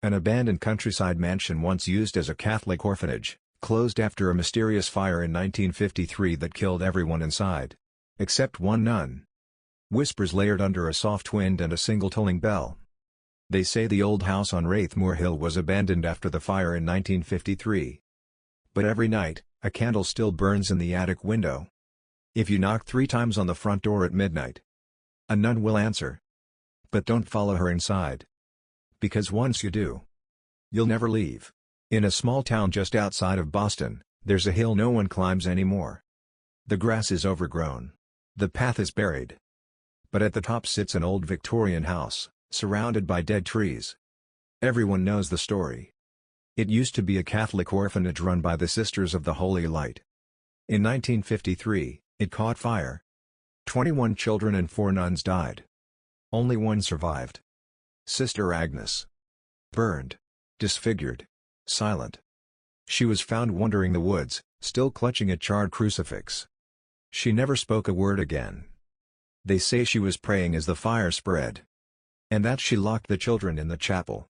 An abandoned countryside mansion once used as a Catholic orphanage, closed after a mysterious fire in 1953 that killed everyone inside. Except one nun. Whispers layered under a soft wind and a single tolling bell. They say the old house on Wraithmoor Hill was abandoned after the fire in 1953. But every night, a candle still burns in the attic window. If you knock 3 times on the front door at midnight, a nun will answer. But don't follow her inside. Because once you do, you'll never leave. In a small town just outside of Boston, there's a hill no one climbs anymore. The grass is overgrown. The path is buried. But at the top sits an old Victorian house, surrounded by dead trees. Everyone knows the story. It used to be a Catholic orphanage run by the Sisters of the Holy Light. In 1953, it caught fire. 21 children and 4 nuns died. Only one survived. Sister Agnes. Burned. Disfigured. Silent. She was found wandering the woods, still clutching a charred crucifix. She never spoke a word again. They say she was praying as the fire spread. And that she locked the children in the chapel,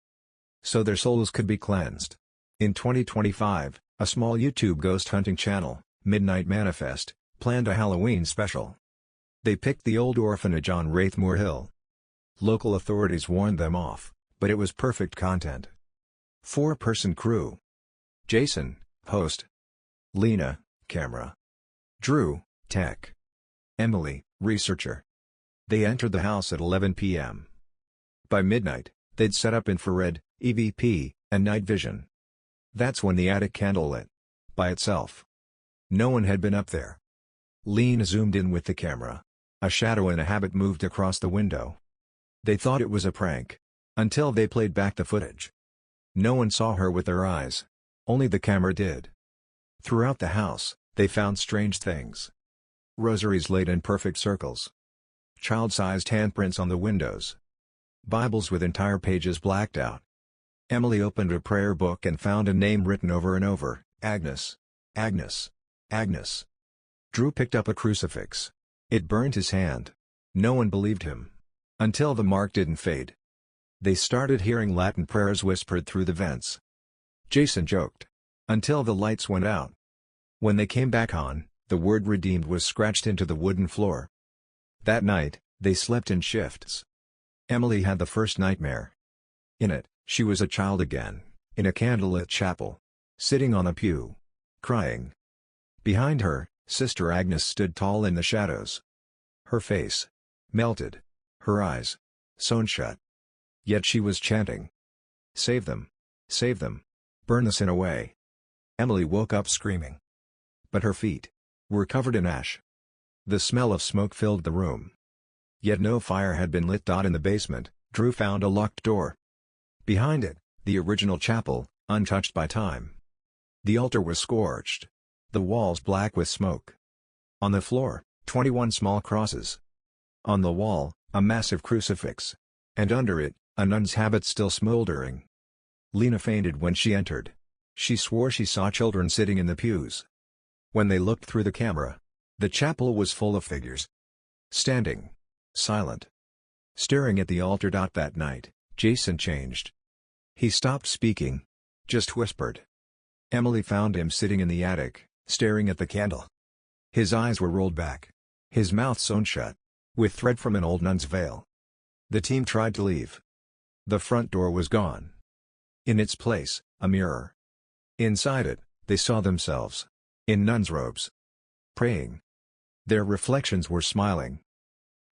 so their souls could be cleansed. In 2025, a small YouTube ghost hunting channel, Midnight Manifest, planned a Halloween special. They picked the old orphanage on Wraithmoor Hill. Local authorities warned them off, but it was perfect content. 4-person crew. Jason, host. Lena, camera. Drew, tech. Emily, researcher. They entered the house at 11 p.m. By midnight, they'd set up infrared, EVP, and night vision. That's when the attic candle lit. By itself. No one had been up there. Lena zoomed in with the camera. A shadow in a habit moved across the window. They thought it was a prank. Until they played back the footage. No one saw her with their eyes. Only the camera did. Throughout the house, they found strange things. Rosaries laid in perfect circles. Child-sized handprints on the windows. Bibles with entire pages blacked out. Emily opened a prayer book and found a name written over and over, Agnes. Agnes. Agnes. Drew picked up a crucifix. It burned his hand. No one believed him. Until the mark didn't fade. They started hearing Latin prayers whispered through the vents. Jason joked. Until the lights went out. When they came back on, the word redeemed was scratched into the wooden floor. That night, they slept in shifts. Emily had the first nightmare. In it, she was a child again, in a candlelit chapel. Sitting on a pew. Crying. Behind her, Sister Agnes stood tall in the shadows. Her face. Melted. Her eyes. Sewn shut. Yet she was chanting. Save them. Save them. Burn the sin away. Emily woke up screaming. But her feet were covered in ash. The smell of smoke filled the room. Yet no fire had been lit. In the basement, Drew found a locked door. Behind it, the original chapel, untouched by time. The altar was scorched. The walls black with smoke. On the floor, 21 small crosses. On the wall, a massive crucifix. And under it, a nun's habit still smoldering. Lena fainted when she entered. She swore she saw children sitting in the pews. When they looked through the camera, the chapel was full of figures. Standing. Silent. Staring at the altar. That night, Jason changed. He stopped speaking. Just whispered. Emily found him sitting in the attic, staring at the candle. His eyes were rolled back. His mouth sewn shut. With thread from an old nun's veil. The team tried to leave. The front door was gone. In its place, a mirror. Inside it, they saw themselves. In nuns' robes. Praying. Their reflections were smiling.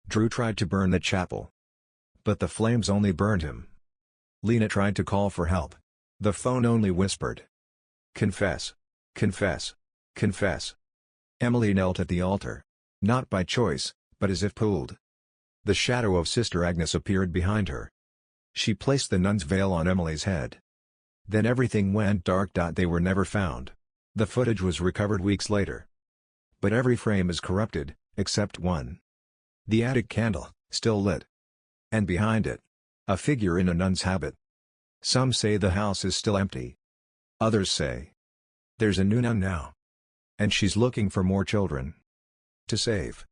Drew tried to burn the chapel. But the flames only burned him. Lena tried to call for help. The phone only whispered. Confess. Confess. Confess. Emily knelt at the altar. Not by choice, but as if pulled. The shadow of Sister Agnes appeared behind her. She placed the nun's veil on Emily's head. Then everything went dark. They were never found. The footage was recovered weeks later. But every frame is corrupted, except one. The attic candle, still lit. And behind it, a figure in a nun's habit. Some say the house is still empty. Others say there's a new nun now. And she's looking for more children to save.